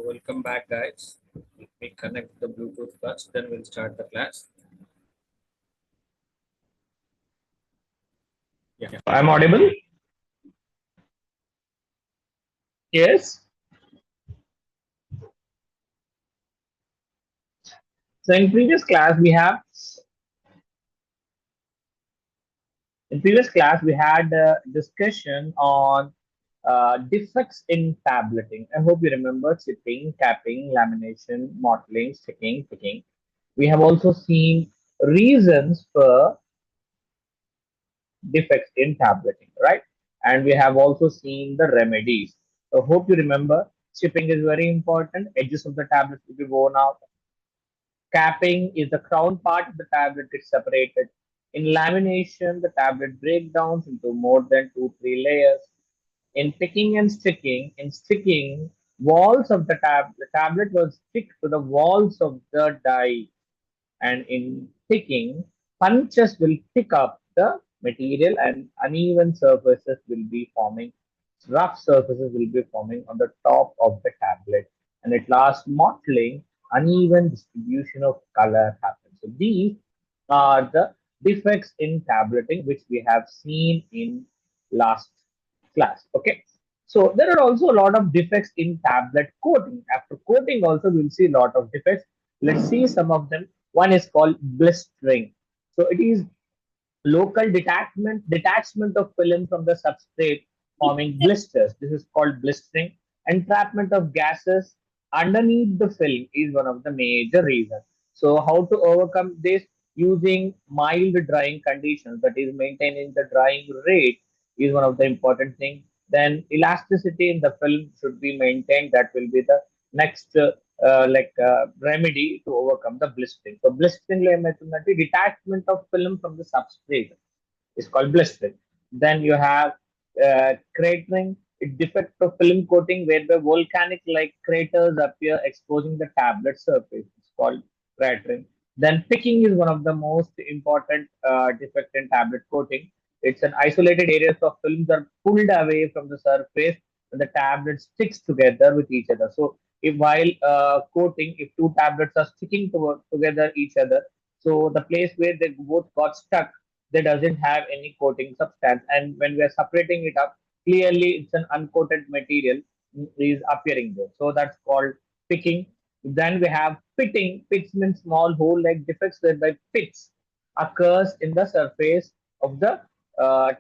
welcome back, guys. Let me connect the Bluetooth first, then we'll start the class. Yeah. I'm audible? Yes. So in previous class we had a discussion on defects in tableting. I hope you remember chipping, capping, lamination, mottling, sticking, picking. We have also seen reasons for defects in tableting, right? And we have also seen the remedies. So hope you remember chipping is very important. Edges of the tablet will be worn out. Capping is the crown part of the tablet gets separated. In lamination, the tablet breaks down into more than 2-3 layers. In picking and sticking, walls of the tablet will stick to the walls of the die, and in picking, punches will pick up the material and uneven surfaces will be forming, rough surfaces will be forming on the top of the tablet. And at last, mottling, uneven distribution of color happens. So these are the defects in tableting which we have seen in last class. Okay. So there are also a lot of defects in tablet coating. After coating also we'll see a lot of defects. Let's see some of them. One is called blistering. So it is local detachment of film from the substrate forming blisters. This is called blistering. Entrapment of gases underneath the film is one of the major reasons. So how to overcome this? Using mild drying conditions, that is maintaining the drying rate, is one of the important things. Then elasticity in the film should be maintained. That will be the next remedy to overcome the blistering. So blistering detachment of film from the substrate is called blistering. Then you have cratering, a defect of film coating whereby volcanic like craters appear exposing the tablet surface. It's called cratering. Then picking is one of the most important defect in tablet coating. It's an isolated areas of films are pulled away from the surface and the tablet sticks together with each other. So if while coating, if two tablets are sticking together each other, so the place where they both got stuck, they doesn't have any coating substance. And when we are separating it up, clearly it's an uncoated material is appearing there. So that's called picking. Then we have pitting. Pits means small hole like defects whereby pits occurs in the surface of the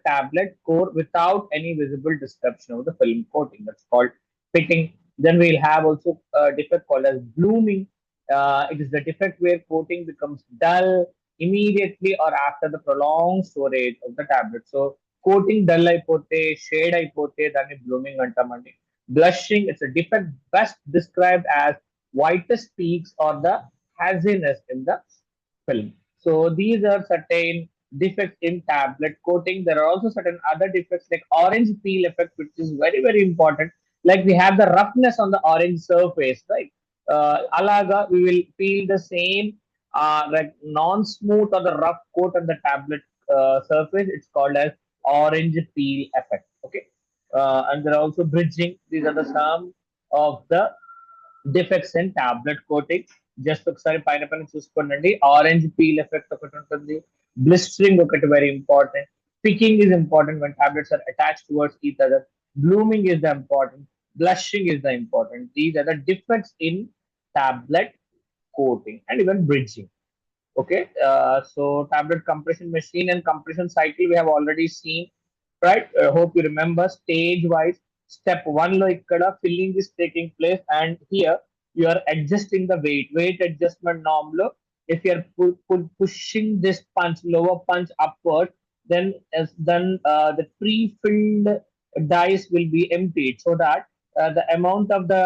tablet core without any visible disruption of the film coating. That's called pitting. Then we'll have also a defect called as blooming. It is the defect where coating becomes dull immediately or after the prolonged storage of the tablet. So coating dull అయిపోతే shade అయిపోతే దాన్ని blooming అంటామండి. Blushing, it's a defect best described as whitest peaks or the haziness in the film. So these are certain defects in tablet coating. There are also certain other defects like orange peel effect, which is very, very important. Like we have the roughness on the orange surface, right? Alaga, we will feel the same like non-smooth or the rough coat on the tablet surface. It's called as orange peel effect. Okay, and there are also bridging. These are the some of the defects in tablet coating. Just ఒకసారి పైన పైన చూసుకోండి. Orange peel effect ఒకటి ఉంటుంది. Blistering ఒకటి very important. Picking is important when tablets are attached towards each other. Blooming is the important. Blushing is the important. These are the defects in tablet coating and even bridging. Okay, so tablet compression machine and compression cycle we have already seen, right? Hope you remember stage wise. Step one lo ikkada filling is taking place, and here you are adjusting the weight adjustment norm lo. If you are pushing this punch lower punch upward, then the pre-filled dice will be emptied so that the amount of the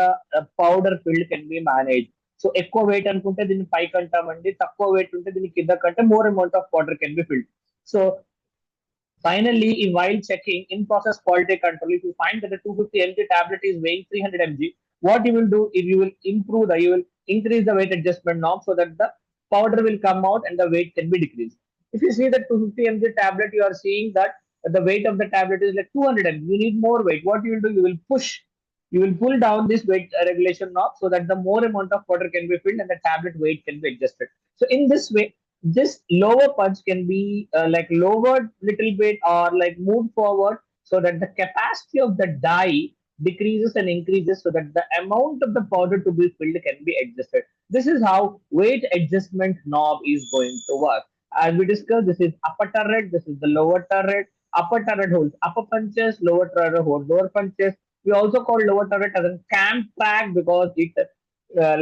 powder filled can be managed. So ఎక్కువ wait అనుకుంటే దీన్ని పైకి అంటామండి, తక్కువ wait ఉంటే దీన్ని కింద కంటే more amount of water can be filled. So finally, in while checking in process quality control, if you find that the 250 mg tablet is weighing 300 mg, what you will do is you will you will increase the weight adjustment knob so that the powder will come out and the weight can be decreased. If you see that 250 mg tablet, you are seeing that the weight of the tablet is like 200 mg, you need more weight. What you will do, you will push You will pull down this weight regulation knob so that the more amount of water can be filled and the tablet weight can be adjusted. So in this way, this lower punch can be like lowered little bit or like moved forward so that the capacity of the die decreases and increases so that the amount of the powder to be filled can be adjusted. This is how weight adjustment knob is going to work. As we discussed, this is upper turret, this is the lower turret. Upper turret holds upper punches, lower turret holds lower punches. We also call lower turret as a cam track because it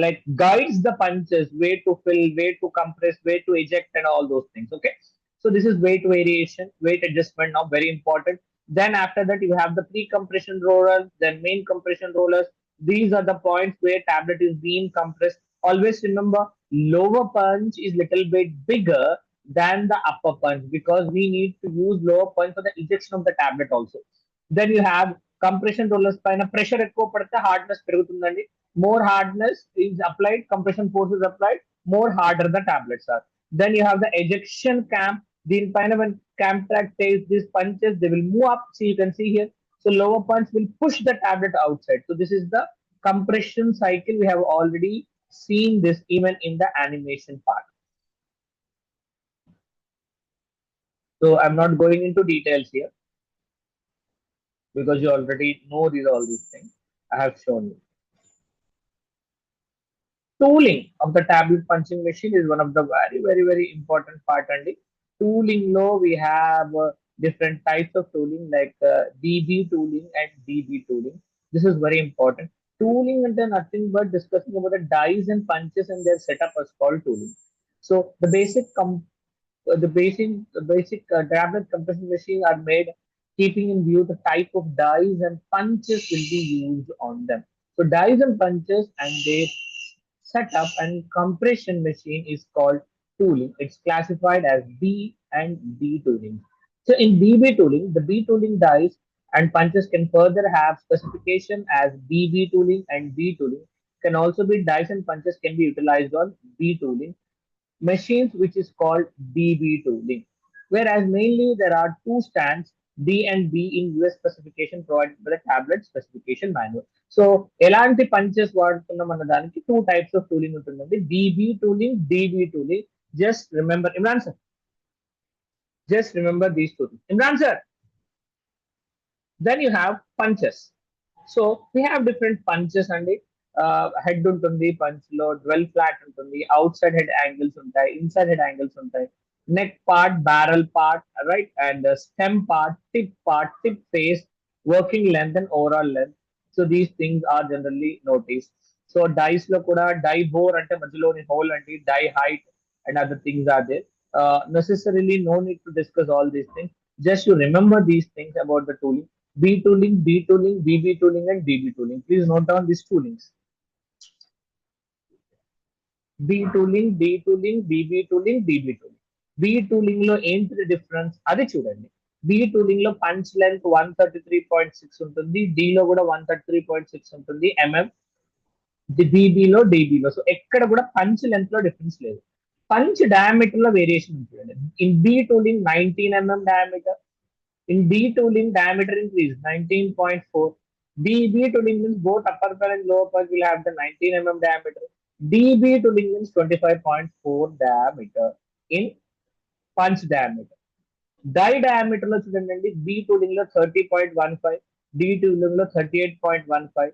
like guides the punches, way to fill, way to compress, way to eject, and all those things. Okay, so this is weight variation, weight adjustment now very important. Then after that you have the pre-compression rollers, then main compression rollers. These are the points where tablet is being compressed. Always remember, lower punch is little bit bigger than the upper punch because we need to use lower punch for the ejection of the tablet also. Then you have compression rollers పైన pressure ఎక్కువ పడితే hardness పెరుగుతుందండి. More hardness is applied, compression force is applied, more harder the tablets are. Then you have the ejection cam. దీనిపైన when cam track takes these punches, they will move up. So you can see here. So lower punch will push the tablet outside. So this is the compression cycle. We have already seen this even in the animation part. So I'm not going into details here because you already know all these things. I have shown you. Tooling of the tablet punching machine is one of the very important part. And tooling law, we have different types of tooling like DB tooling and DB tooling. This is very important. Tooling and then nothing but discussing about the dies and punches and their setup is called tooling. So the basic tablet compression machine are made keeping in view the type of dies and punches will be used on them. So dies and punches and their setup and compression machine is called tooling. It's classified as B and D tooling. So in DB tooling, the B tooling dies and punches can further have specification as BB tooling and D tooling. Can also be dies and punches can be utilized on B tooling machines, which is called DB tooling. Whereas mainly there are two stands D and B in US specification provided by the tablet specification manual. So ఎలాంటి punches వాడుతున్నాం అన్న దానికి two types of tooling ఉంటుందండి. DB tooling, DB tooling. Just remember, Imran sir. Just remember these two things. Imran sir. Then you have punches. So we have different punches and head ఉంటుంది punch లో dwell flat ఉంటుంది, outside head angles ఉంటాయి, inside head angles ఉంటాయి, neck part, barrel part, right, and stem part, tip face, working length and overall length. So these things are generally noticed. So dice లో కూడా die bore అంటే మధ్యలోని hole అంటే die height and other things are there. Necessarily no need to discuss all these things. Just you remember these things about the tooling. B tooling, D tooling, BB tooling, and DB tooling. Please note down these toolings. B tooling, D tooling, BB tooling, DB tooling. B tooling లో ఏంటి difference అది చూడండి. B tooling లో punch length 133.6 ఉంటుంది, D లో కూడా 133.6 ఉంటుంది BB లో DB లో. సో ఎక్కడ కూడా పంచ్ లెంత్ లో డిఫరెన్స్ లేదు. పంచ్ డయామీటర్ లో వేరియేషన్ ఉంటుంది. In B tooling 19 mm diameter. In D tooling, diameter increase 19.4. DB tooling means both upper punch and lower punch will have the 19 mm diameter. DB tooling means 25.4 diameter in punch diameter. Die diameter lo chudandi, B tooling lo 30.15, D tooling lo 38.15,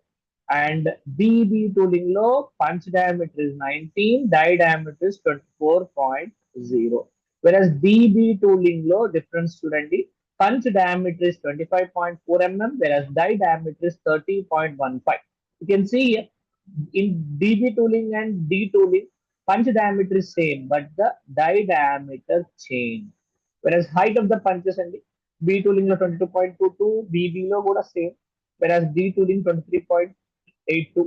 and DB tooling lo punch diameter is 19, die diameter is 24.0. Whereas DB tooling lo difference chudandi, punch diameter is 25.4 mm, whereas die diameter is 30.15. You can see here, in DB tooling and D tooling, punch diameter is same, but the die diameter change. Whereas height of the punches and B tooling lo 22.22, BB lo kuda same, whereas D tooling 23.82,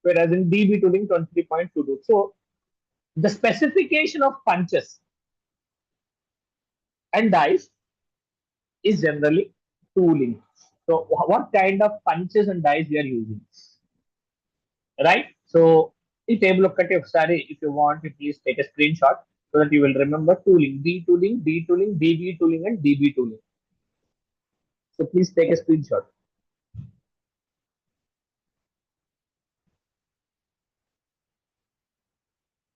whereas in DB tooling 23.22. So the specification of punches and dies is generally tooling. So what kind of punches and dies we are using, right? So ఈ table ఒక్కటి ఒకసారి if you want, please take a screenshot so that you will remember tooling, B tooling, D tooling, BB tooling, and DB tooling. So please take a screenshot.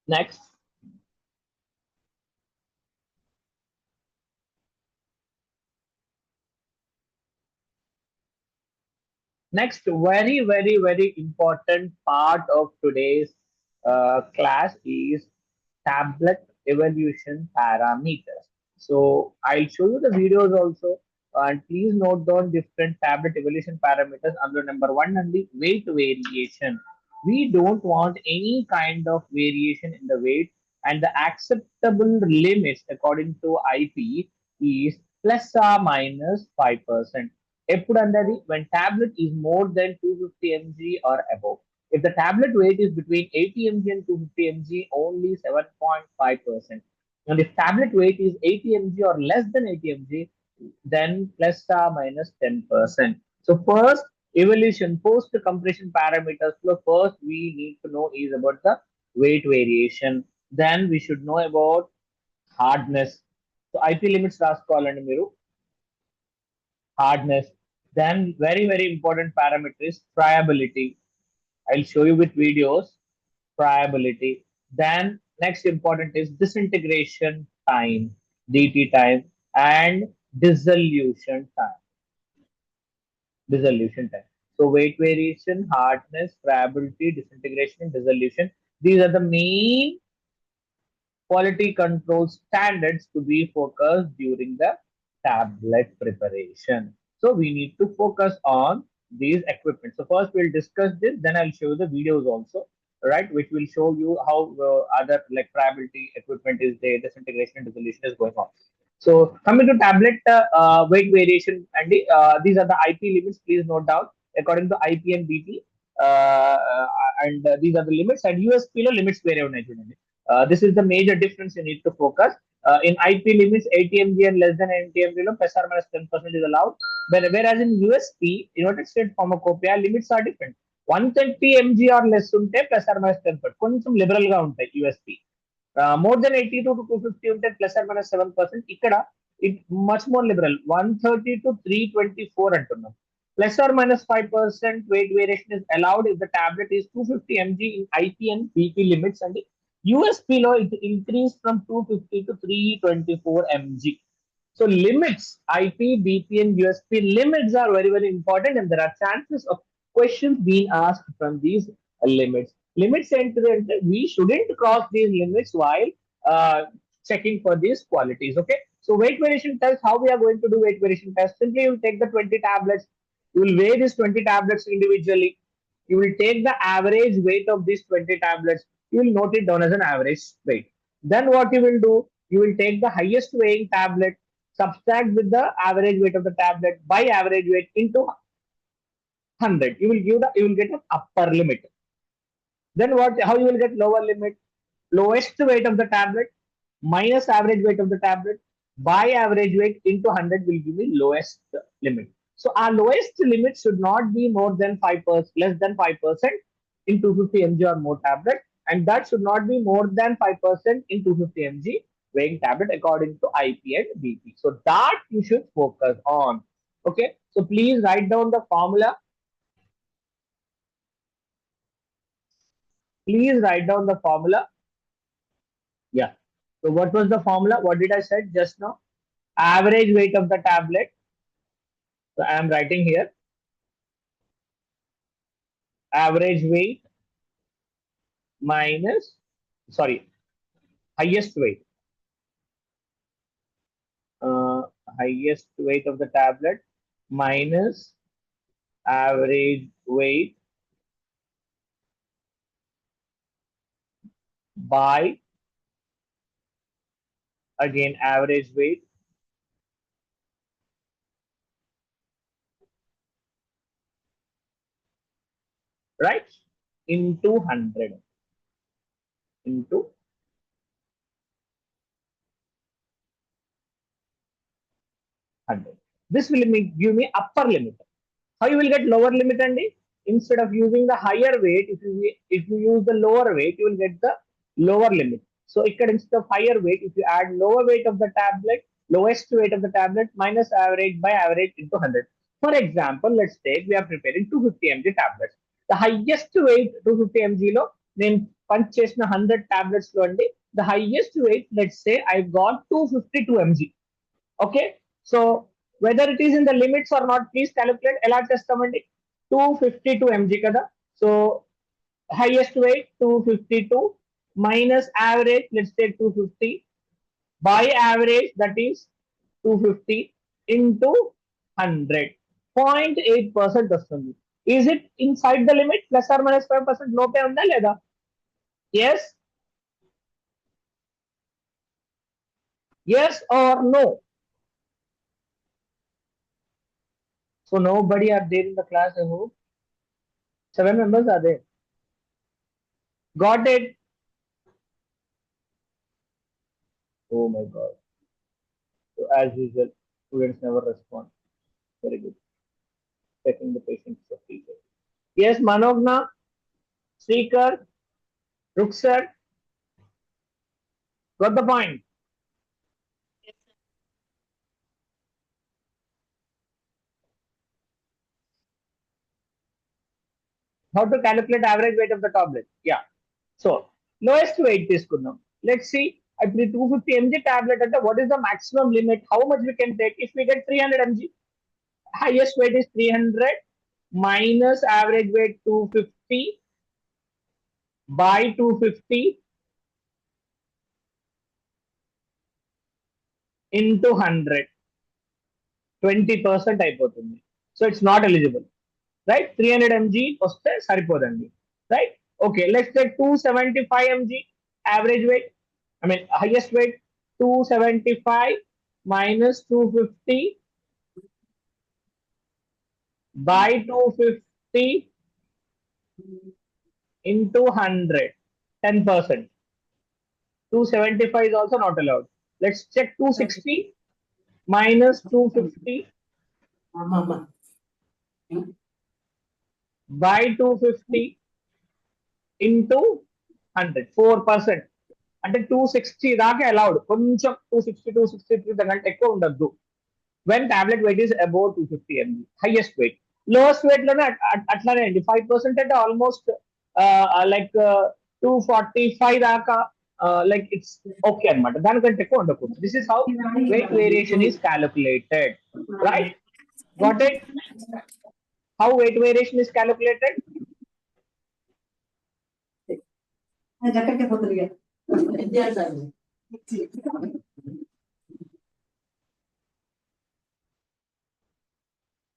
Next. Next, very important part of today's class is tablet evaluation parameters. So I'll show you the videos also, and please note down different tablet evaluation parameters. Under number one, and the weight variation. We don't want any kind of variation in the weight, and the acceptable limits according to IP is plus or minus 5%. ఎప్పుడు అన్నది when tablet is more than 250 mg or above. If the tablet weight is between 80 mg and 250 mg, only 7.5%. And if tablet weight is 80 mg or less than 80 mg, then plus or minus 10%. So first evaluation post compression parameters. So first we need to know is about the weight variation. Then we should know about hardness. So IP limits రాసుకోవాలండి మీరు. Hardness. Then very important parameter is friability. I'll show you with videos. Friability. Then next important is disintegration time, DT time, and dissolution time. Dissolution time. So weight variation, hardness, friability, disintegration, and dissolution. These are the main quality control standards to be focused during the tablet preparation. So we need to focus on these equipment. So first we'll discuss this, then I'll show you the videos also, right, which will show you how other like friability equipment is there, disintegration and dissolution is going on. So coming to tablet weight variation, and these are the IP limits. Please note down according to IP and BT, and these are the limits. And USP limits vary on this is the major difference you need to focus. In IP limits, 80 mg and less than 80 mg, plus or minus 10% is allowed. Whereas in USP, United States Pharmacopoeia, limits are different. 130 mg or less unte plus or minus 10%. కొంచెం liberal గా ఉంటాయి USP. More than 82 to 250 ఉంటే plus or minus 7%. ఇక్కడ it much more liberal. 130 to 324 అంటున్నాం. Plus or minus 5% weight variation is allowed if the tablet is 250 mg in IP and BP limits, and USP law it increased from 250 to 324 mg. So limits, IP, BP, and USP limits are very important, and there are chances of questions being asked from these limits. Limits and we shouldn't cross these limits while checking for these qualities. Okay. So weight variation test, how we are going to do weight variation test? Simply you take the 20 tablets, you will weigh these 20 tablets individually. You will take the average weight of these 20 tablets. You will note it down as an average weight. Then what you will do, you will take the highest weighing tablet, subtract with the average weight of the tablet by average weight into 100. You will get an upper limit. Then how you will get lower limit? Lowest weight of the tablet minus average weight of the tablet by average weight into 100 will give me lowest limit. So our lowest limit should not be more than 5%, less than 5% in 250 mg or more tablet, and that should not be more than 5% in 250 mg weighing tablet according to IP and BP. So that you should focus on. Okay, so please write down the formula. Please write down the formula. Yeah. So what was the formula? What did I say just now? Average weight of the tablet. So I am writing here. Average weight minus, sorry, highest weight. Highest weight of the tablet minus average weight by, again, average weight right into 100 into 100. This will give me upper limit. How you will get lower limit, Andy? Instead of using the higher weight, if you use the lower weight, you will get the lower limit. So instead of higher weight, if you add lower weight of the tablet, lowest weight of the tablet minus average by average into 100. For example, let's take we are preparing 250 mg tablets. The highest weight 250 mg lo, then punch చేసిన 100 tablets లో అండి the highest weight, let's say I got 252 mg. Okay, so whether it is in the limits or not, please calculate. ఎలా చేస్తామండి 252 mg కదా, so highest weight 252 minus average, let's say 250, by average, that is 250 into 100, 0.8% వస్తుంది. Is it inside the limit? Plus or minus 5% లోపే ఉందా లేదా? Yes? Yes or no? So nobody are there in the class, I hope. 7 members are there. Got it? Oh my God. So as usual, students never respond. Very good. Checking the patience of teacher. Yes, Manogna, Srikar, Ruksar. Got the point? How to calculate average weight of the tablet? Yeah. So lowest weight తీసుకుందాం. Let's see. At the 250 mg tablet, what is the maximum limit? How much we can take? If we get 300 mg, highest weight is 300 minus average weight 250 by 250 into 100, 20% అయిపోతుంది. So it's not eligible, right? 300 mg వస్తే సరిపోదండి, right? Okay, let's take 275 mg average weight. I mean highest weight 275 minus 250 by 250 into 100, 10%. 275 is also not allowed. Let's check 260 minus 250 by 250 into 100, 4%. అంటే 260 దాకా allowed. కొంచెం 260, 263 దాకంటే ఎక్కువ ఉండద్దు. When tablet weight is above 250 mg, highest weight. Lowest weight లోనే అట్లానే అండి 5% అంటే almost like 245 దాకా like it's okay అన్నమాట. దానికంటే ఎక్కువ ఉండకూడదు. This is how weight variation is calculated, right? Got it? How weight variation is calculated?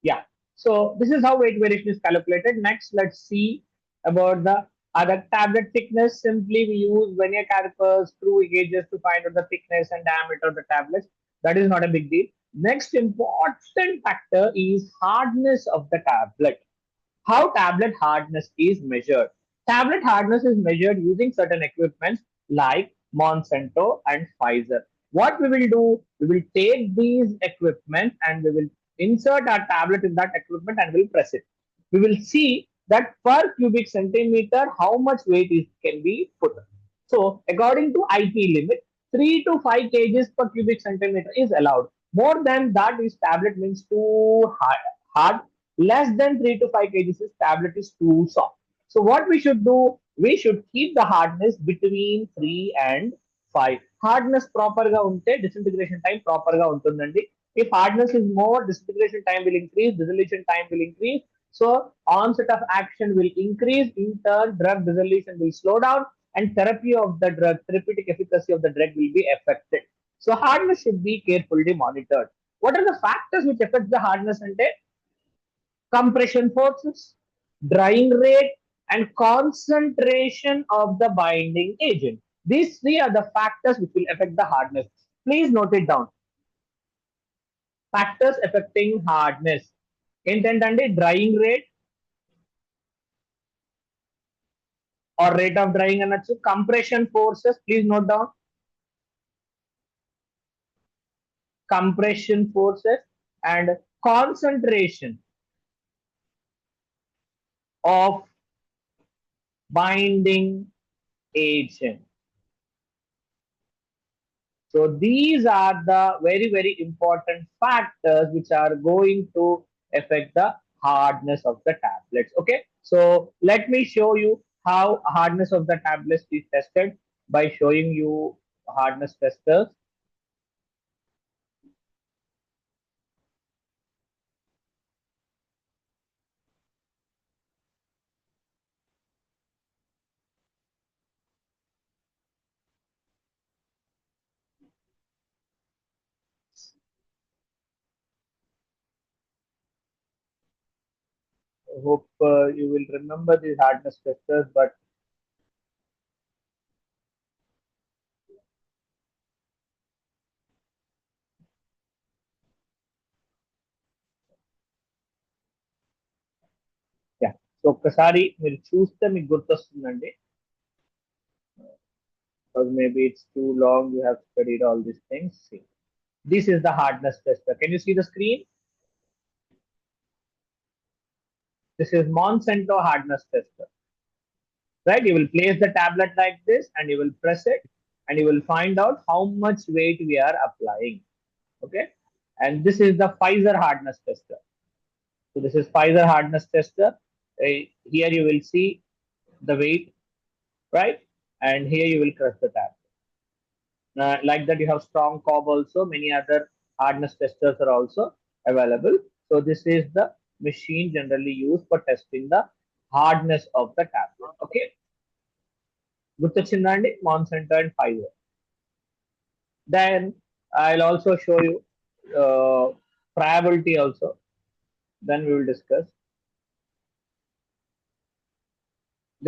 Yeah. So this is how weight variation is calculated. Next, let's see about the other tablet thickness. Simply we use vernier calipers, screw gauges to find out the thickness and diameter of the tablets. That is not a big deal. Next important factor is hardness of the tablet. How tablet hardness is measured? Tablet hardness is measured using certain equipments like Monsanto and Pfizer. What we will do, we will take these equipment and we will insert our tablet in that equipment and we'll press it. We will see that per cubic centimeter how much weight can be put. So according to IP limit, 3 to 5 kgs per cubic centimeter is allowed. More than that is tablet means too hard. Less than 3 to 5 kgs is tablet is too soft. So what we should do, we should keep the hardness between 3 and 5. Hardness proper ga unte disintegration time proper ga untundandi. If hardness is more, disintegration time will increase, dissolution time will increase. So onset of action will increase. In turn, drug dissolution will slow down and therapeutic efficacy of the drug will be affected. So hardness should be carefully monitored. What are the factors which affect the hardness? Ante compression forces, drying rate, and concentration of the binding agent. These three are the factors which will affect the hardness. Please note it down. Factors affecting hardness. ఏంటంటే drying rate or rate of drying అనొచ్చు. Compression forces, please note down. Compression forces and concentration of binding agent. So these are the very, very important factors which are going to affect the hardness of the tablets. Okay, so let me show you how hardness of the tablets is tested by showing you hardness testers. Hope you will remember these hardness testers, but yeah. So ఒక్కసారి మీరు చూస్తే మీకు గుర్తొస్తుందండి, because maybe it's too long. You have studied all these things. See, this is the hardness tester. Can you see the screen? This is Monsanto hardness tester, right? You will place the tablet like this and you will press it and you will find out how much weight we are applying. Okay. And this is the Pfizer hardness tester. So this is Pfizer hardness tester. Here you will see the weight, right? And here you will crush the tablet. Like that, you have strong cob also. Many other hardness testers are also available. So this is the machine generally used for testing the hardness of the tablet. Okay. గుర్తొచ్చిందా అండి Monsanto and Pfizer. Then I'll also show you friability also. Then we will discuss.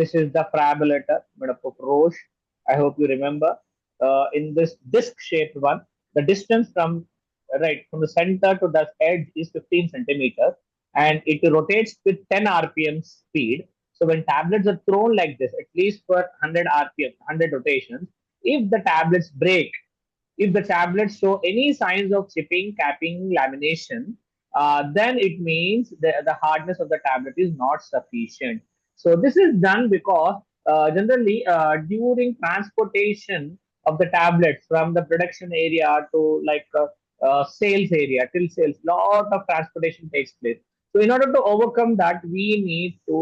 This is the friabulator made up of Roche. I hope you remember. In this disc-shaped one, the distance from the center to the edge is 15 centimeters, and it rotates with 10 RPM speed. So when tablets are thrown like this, at least for 100 RPM, 100 rotations, if the tablets break, if the tablets show any signs of chipping, capping, lamination, then it means the hardness of the tablet is not sufficient. So this is done because generally during transportation of the tablets from the production area to sales area till sales, lot of transportation takes place. So in order to overcome that, we need to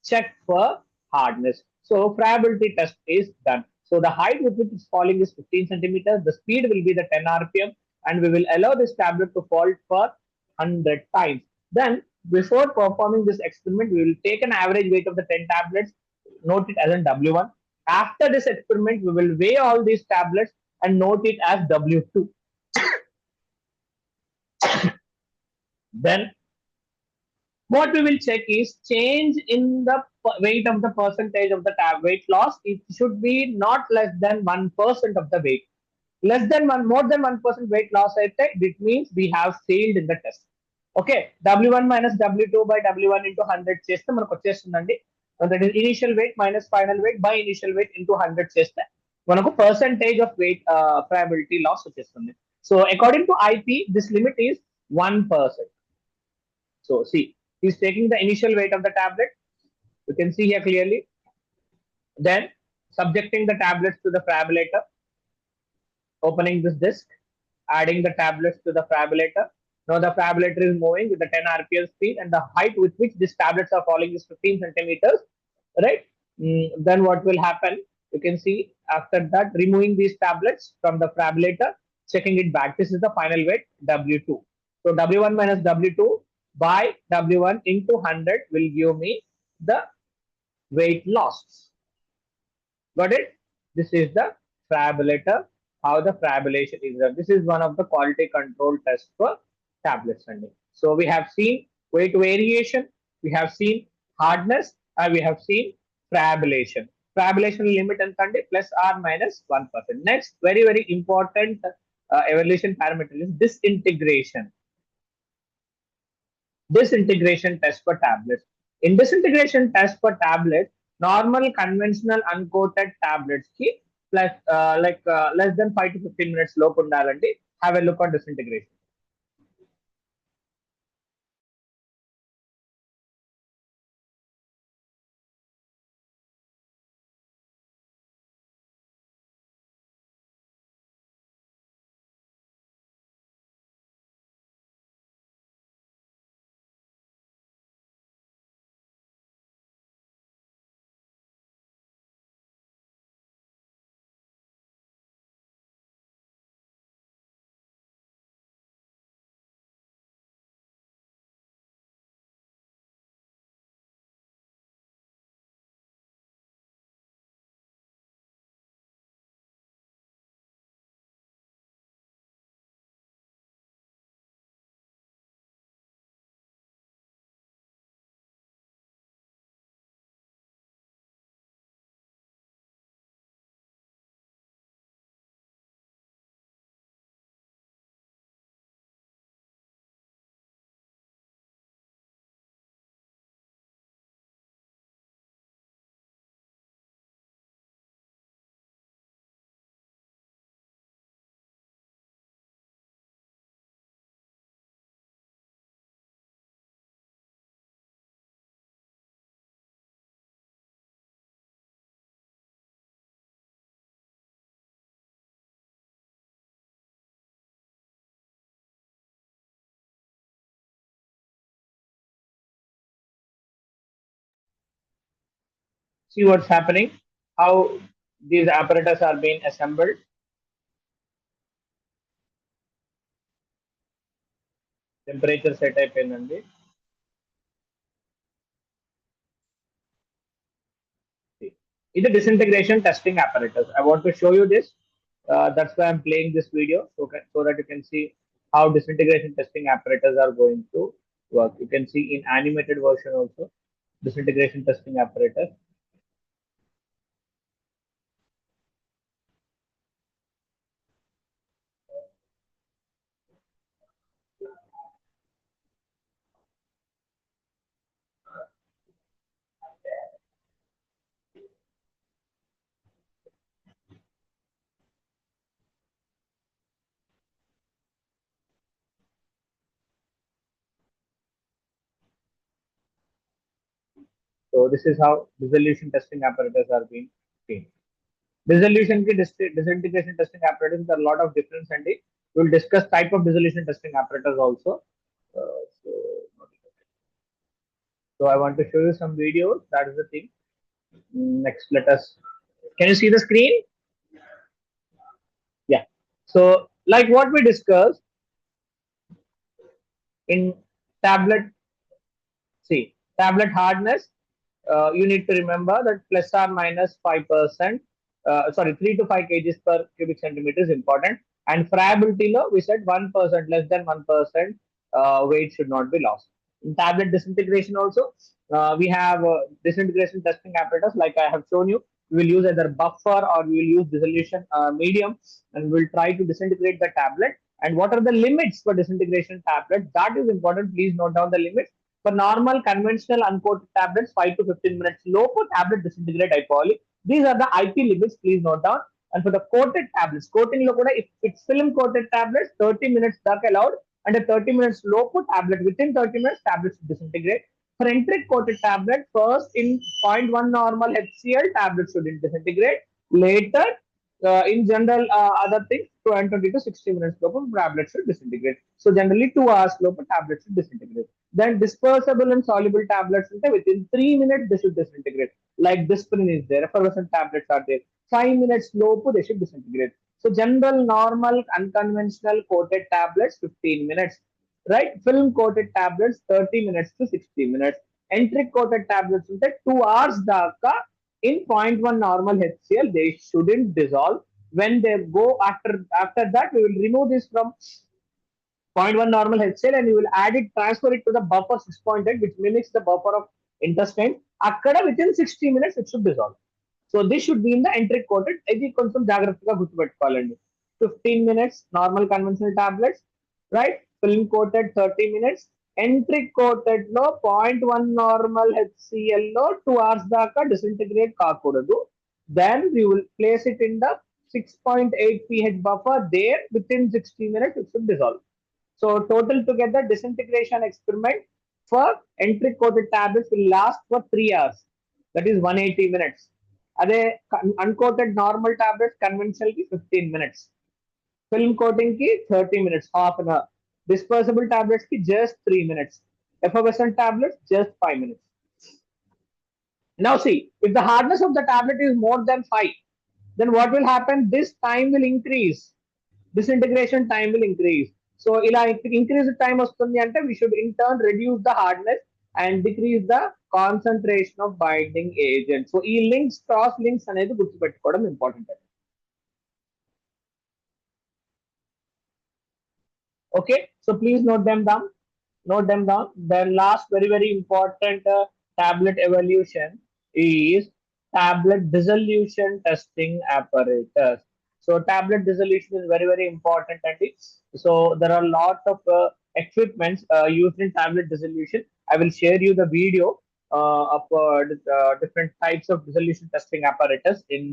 check for hardness. So friability test is done. So the height with which it's falling is 15 centimeters. The speed will be the 10 RPM, and we will allow this tablet to fall for 100 times. Then, before performing this experiment, we will take an average weight of the 10 tablets, note it as a W1. After this experiment, we will weigh all these tablets and note it as W2. Then what we will check is change in the weight of the percentage of the tab weight loss. It should be not less than 1% of the weight. Less than one, more than 1% weight loss, it means we have failed in the test. Okay, W1 minus W2 by W1 into 100 చేస్తే మనకు వచ్చేస్తుందండి. That is initial weight minus final weight by initial weight into 100 చేస్తే మనకు percentage of weight friability loss వచ్చేస్తుంది. So according to IP, this limit is 1%. So see, he's taking the initial weight of the tablet. You can see here clearly. Then subjecting the tablets to the friabulator, opening this disc, adding the tablets to the friabulator. Now the friabulator is moving with the 10 RPM speed, and the height with which these tablets are falling is 15 centimeters, right? Then what will happen? You can see after that, removing these tablets from the friabulator, checking it back. This is the final weight, W2. So W1 minus W2 by W1 into 100 will give me the weight loss. Got it? This is the friabulator, how the friabulation is done. This is one of the quality control tests for tablet sending. So we have seen weight variation, we have seen hardness, and we have seen friabulation. Friabulation limit and plus or minus 1%. Next, very, very important evaluation parameter is disintegration. Disintegration test for tablets. In disintegration test for tablets, normal conventional uncoated tablets ki plus less than 5 to 15 minutes low undalandi. Have a look on disintegration. see what's happening, how these apparatus are being assembled. Temperature set అయిపోయిందండి. It's a disintegration testing apparatus. I want to show you this. That's why I'm playing this video, so that you can see how disintegration testing apparatus are going to work. You can see in animated version also disintegration testing apparatus. So this is how dissolution testing apparatus are being seen. Dissolution ki disintegration testing apparatus, there are a lot of difference, and we'll discuss type of dissolution testing apparatus also. Uh, so, so I want to show you some videos. That is the thing. Next, let us. Can you see the screen? Yeah. So, like what we discussed in tablet, see, tablet hardness, you need to remember that plus or minus 5%, sorry, 3 to 5 kgs per cubic centimeter is important. And friability law, we said 1%, less than 1% weight should not be lost. In tablet disintegration also, we have disintegration testing apparatus, like I have shown you. We will use either buffer or we will use dissolution medium, and we'll try to disintegrate the tablet. And what are the limits for disintegration tablet? That is important. Please note down the limits. For normal conventional uncoated tablets, 5 to 15 minutes low for tablet disintegrate hypoly. These are the IP limits. Please note down. And for the coated tablets, coating lo kuda, if it's film coated tablets, 30 minutes dark allowed, and a 30 minutes low for tablet. Within 30 minutes, tablets disintegrate. For enteric coated tablet, first in zero point 0.1 normal HCl, tablets should disintegrate. Later, in general, other things, 20 to 60 minutes low tablets should disintegrate. So generally 2 hours low tablets should disintegrate. Then dispersible and soluble tablets within 3 minutes they should disintegrate. Like Disprin is there, effervescent tablets are there. 5 minutes low they should disintegrate. So general, normal, unconventional coated tablets 15 minutes. Right? Film coated tablets 30 minutes to 60 minutes. Enteric coated tablets 2 hours daka in 0.1 normal HCl, they shouldn't dissolve. When they go after that, we will remove this from 0.1 normal HCl and you will add it, transfer it to the buffer 6.8, which mimics the buffer of intestine. Akkada within 60 minutes it should dissolve. So this should be in the enteric coated. ఇది కొంచెం జాగ్రత్తగా గుర్తుపెట్టుకోవాలండి. 15 minutes normal conventional tablets, right? Film coated 30 minutes. Enteric coated లో 0.1 normal HCl లో 2 hours దాకా disintegrate కాకూడదు. Then we will place it in the 6.8 pH buffer. There within 60 minutes it should dissolve. So total together disintegration experiment for enteric coated tablets will last for 3 hours. That is 180 minutes. అదే uncoated normal tablets conventional ki 15 minutes. Film coating ki 30 minutes, half an hour. Dispersible tablets ki just 3 minutes. Effervescent tablets just 5 minutes. Now see, if the hardness of the tablet is more than 5, then what will happen? This time will increase. Disintegration time will increase. So ila increase time vastundi ante we should in turn reduce the hardness and decrease the concentration of binding agent. So ee links, cross links anedi gurtu pettukodam important. Okay, so please note them down. Note them down. Then last very important tablet evolution is tablet dissolution testing apparatus. So tablet dissolution is very important, and so there are lots of equipments used in tablet dissolution. I will share you the video of different types of dissolution testing apparatus in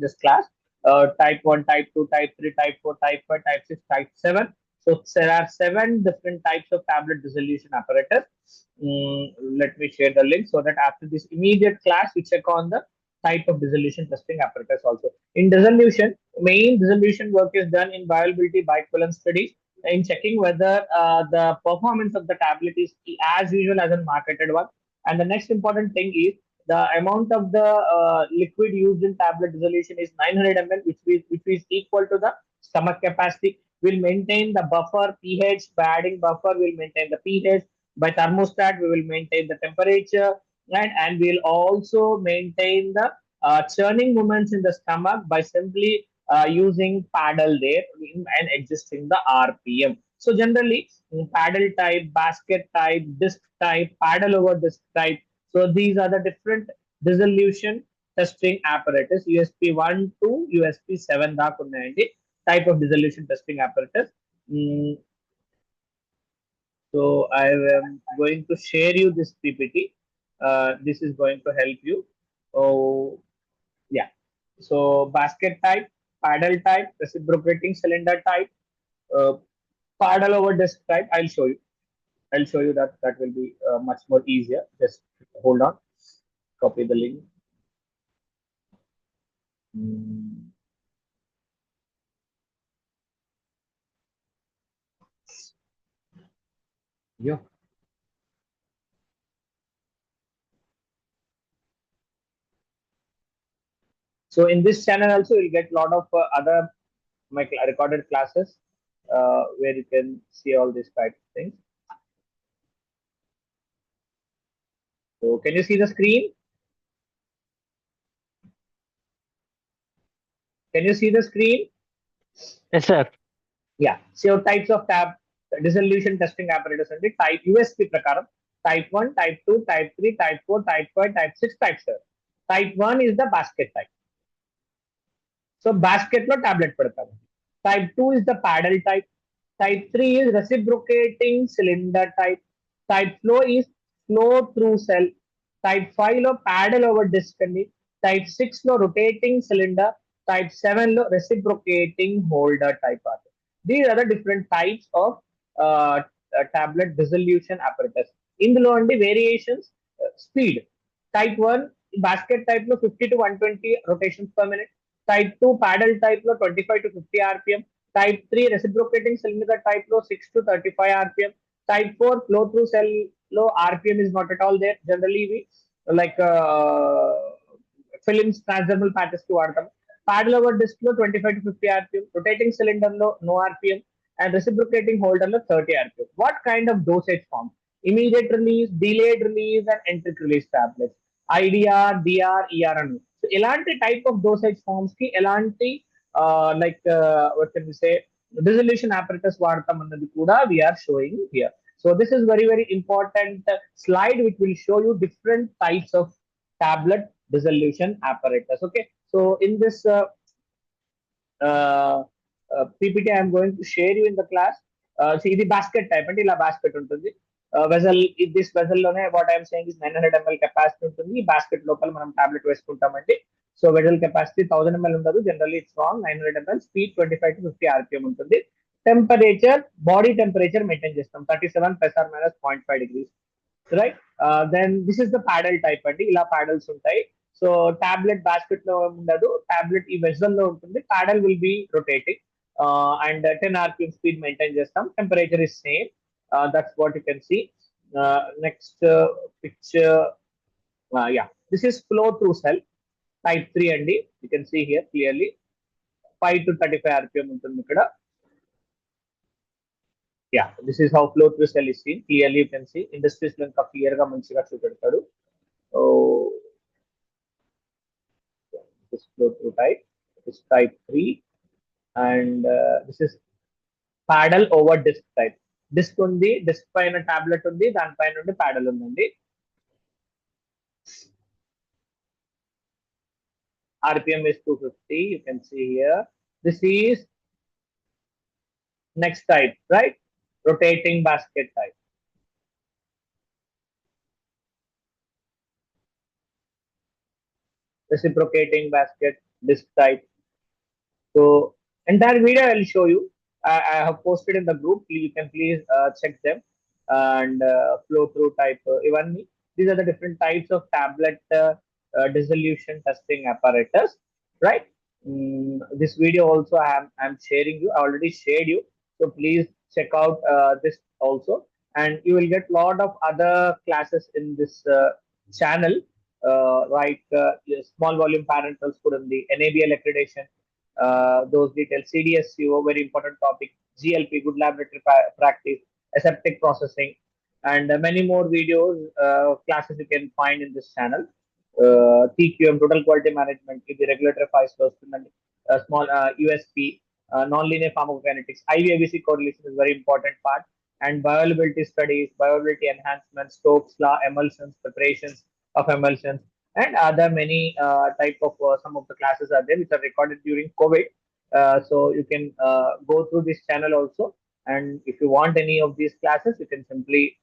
this class. Type 1, type 2, type 3, type 4, type 5, type 6, type 7. So there are 7 different types of tablet dissolution apparatus. Let me share the link so that after this immediate class, we check on the type of dissolution testing apparatus also. In dissolution, main dissolution work is done in bioavailability bioequivalence studies in checking whether the performance of the tablet is as usual as a marketed one. And the next important thing is the amount of the liquid used in tablet dissolution is 900 ml, which is equal to the stomach capacity. Will maintain the buffer pH. By adding buffer, will maintain the pH. By thermostat, we will maintain the temperature, right? And we'll also maintain the churning movements in the stomach by simply using paddle there and adjusting the RPM. So generally, paddle type, basket type, disc type, paddle over disc type. So these are the different dissolution testing apparatus. USP 1 to USP 7 దాకా ఉన్నాయండి type of dissolution testing apparatus. So I am going to share you this PPT. This is going to help you. Oh, yeah. So basket type, paddle type, reciprocating cylinder type, uh, paddle over disc type. I'll show you. I'll show you that. That will be much more easier. Just hold on. Copy the link. Mm. Yeah. So in this channel also you'll get a lot of other my recorded classes where you can see all these type of things. So can you see the screen? Can you see the screen? Yes, sir. Yeah. So types of tab dissolution testing apparatus and the type USP prakaram. Type 1, type 2, type 3, type 4, type 5, type 6, type 7. Type 1 is the basket type. So basket lo tablet padta. Type 2 is the paddle type. Type 3 is reciprocating cylinder type. Type flow is flow through cell. Type 5 lo paddle over disc andi. Type 6 lo rotating cylinder. Type 7 lo reciprocating holder type. These are the different types of tablet dissolution apparatus. ఇందులో అండి variations speed. Type 1 basket type లో 50 to 120 rotations per minute. Type 2 paddle type లో 25 to 50 rpm. Type 3 reciprocating cylinder type లో 6 to 35 rpm. Type 4 flow through cell లో rpm is not at all there. Generally we like films transdermal patches కి వాడతాం. Paddle over disc లో 25 to 50 rpm. Rotating cylinder లో no rpm. And reciprocating holder లో 30 rpm. What kind of dosage form? Immediate release, delayed release, and enteric release tablets. IDR, DR, ER అని. So ఎలాంటి type of dosage forms కి ఎలాంటి like what can we say dissolution apparatus వాడతాం అన్నది కూడా we are showing here. So this is very important slide which will show you different types of tablet dissolution apparatus. Okay. So in this PPT I am going to share you in the class. See the basket type అంటే ఇలా basket ఉంటుంది. Vessel this vessel లోనే what I'm saying is 900 ml capacity ఉంటుంది. ఈ basket లోపల మనం tablet వేసుకుంటామండి. So vessel capacity 1000 ml ఉండదు. Generally it's wrong 900 ml. Speed 25 to 50 rpm ఉంటుంది. టెంపరేచర్ బాడీ టెంపరేచర్ మెయింటైన్ చేస్తాం 37 ± 0.5 degrees. Right. Then this is the paddle type అండి. ఇలా ప్యాడల్స్ ఉంటాయి. సో టాబ్లెట్ బాస్కెట్ లో ఉండదు. టాబ్లెట్ ఈ వెజల్ లో ఉంటుంది. Paddle will be rotating and 10 rpm speed maintain చేస్తాం. Temperature is same. That's what you can see. Next picture. Yeah, this is flow through cell type 3 and you can see here clearly 5 to 35 rpm ఉంటుంది ఇక్కడ. Yeah, this is how flow through cell is seen. Clearly you can see industries లో ఇంకా clear గా మంచిగా చూపెడతాడు. This flow through type, this type 3 and this is paddle over disc type. Disc ఉంది, disc పైన tablet ఉంది, దానిపైన నుండి ప్యాడల్ ఉందండి. RPM is 250. You can see here. This is next type, right? Rotating basket type. Reciprocating basket disc type. So entire video I will show you. I have posted in the group. You can please check them and flow through type. Even these are the different types of tablet dissolution testing apparatus, right? This video also I'm sharing you. I already shared you, so please check out this also, and you will get lot of other classes in this channel small volume parental food, the NABL accreditation, those details, CDSCO, very important topic, GLP, good laboratory practice, aseptic processing, and many more videos, classes you can find in this channel. TQM, total quality management, the regulatory files, small USP, nonlinear pharmacokinetics, IV-ABC correlation is very important part, and bioavailability studies, bioavailability enhancement, Stokes law, emulsions, preparations of emulsions, and other many type of some of the classes are there which are recorded during COVID. So you can go through this channel also, and if you want any of these classes, you can simply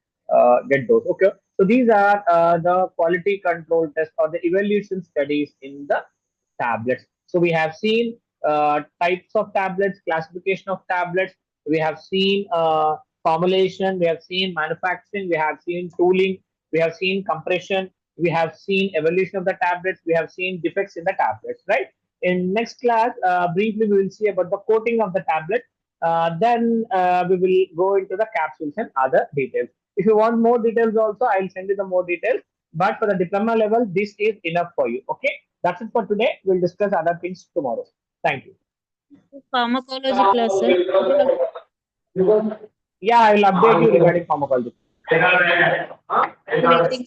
get those. Okay. So these are the quality control test or the evaluation studies in the tablets. So we have seen types of tablets, classification of tablets. We have seen formulation. We have seen manufacturing. We have seen tooling. We have seen compression. We have seen evolution of the tablets. We have seen defects in the tablets. Right. In next class, briefly we will see about the coating of the tablet. Then we will go into the capsules and other details. If you want more details also, I'll send you the more details. But for the diploma level, this is enough for you. Okay. That's it for today. We'll discuss other things tomorrow. Thank you. Pharmacology class, sir. Yeah, I will update you regarding pharmacology. Waiting.